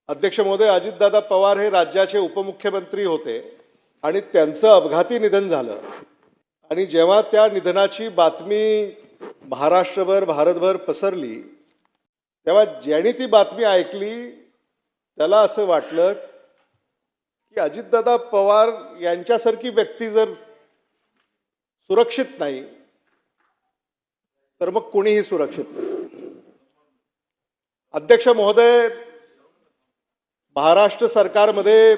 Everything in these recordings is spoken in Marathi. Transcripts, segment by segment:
अध्यक्ष महोदय, अजितदादा पवार हे राज्याचे उपमुख्यमंत्री होते आणि त्यांचं अपघाती निधन झालं आणि जेव्हा त्या निधनाची बातमी महाराष्ट्रभर भारतभर पसरली तेव्हा ज्यांनी ती बातमी ऐकली त्याला असं वाटलं की अजितदादा पवार यांच्यासारखी व्यक्ती जर सुरक्षित नाही तर मग कोणीही सुरक्षित नाही। अध्यक्ष महोदय, महाराष्ट्र सरकारमध्ये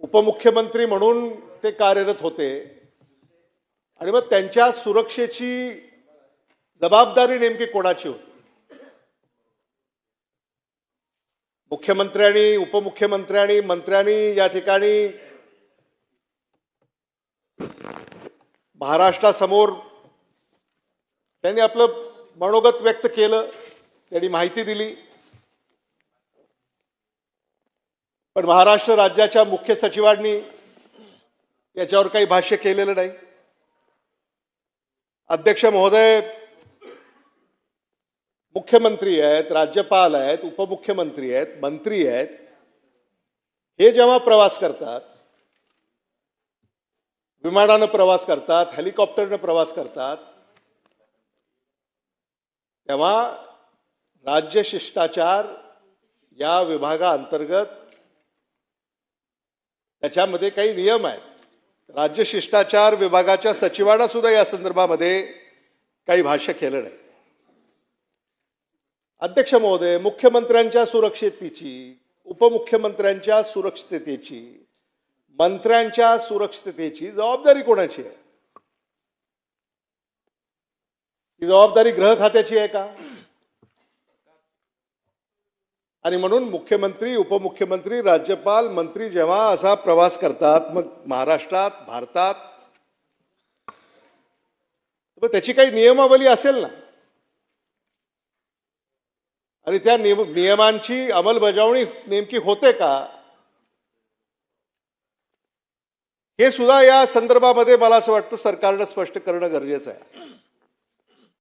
उपमुख्यमंत्री म्हणून ते कार्यरत होते आणि मग त्यांच्या सुरक्षेची जबाबदारी नेमकी कोणाची होती? मुख्यमंत्र्यांनी, उपमुख्यमंत्र्यांनी, मंत्र्यांनी या ठिकाणी महाराष्ट्रासमोर त्यांनी आपलं मनोगत व्यक्त केलं, त्यांनी माहिती दिली, पण महाराष्ट्र राज्याच्या मुख्य सचिवांनी याच्यावर काही भाष्य केलेलं नाही। अध्यक्ष महोदय, मुख्यमंत्री आहेत, राज्यपाल आहेत, उपमुख्यमंत्री आहेत, मंत्री आहेत, हे जेव्हा प्रवास करतात, विमानानं प्रवास करतात, हेलिकॉप्टरनं प्रवास करतात, तेव्हा राज्य शिष्टाचार या विभागाअंतर्गत त्याच्यामध्ये काही नियम आहेत। राज्य शिष्टाचार विभागाच्या सचिवांना सुद्धा या संदर्भामध्ये काही भाष्य केलं नाही। अध्यक्ष महोदय, मुख्यमंत्र्यांच्या सुरक्षिततेची, उपमुख्यमंत्र्यांच्या सुरक्षिततेची, मंत्र्यांच्या सुरक्षिततेची जबाबदारी कोणाची आहे? ही जबाबदारी गृह खात्याची आहे का? आणि म्हणून मुख्यमंत्री, उपमुख्यमंत्री, राज्यपाल, मंत्री जेव्हा असा प्रवास करतात मग महाराष्ट्रात, भारतात, तर त्याची काही नियमावली असेल ना, आणि त्या नियमांची अंमलबजावणी नेमकी होते का, हे सुद्धा या संदर्भामध्ये मला असं वाटतं सरकारनं स्पष्ट करणं गरजेचं आहे।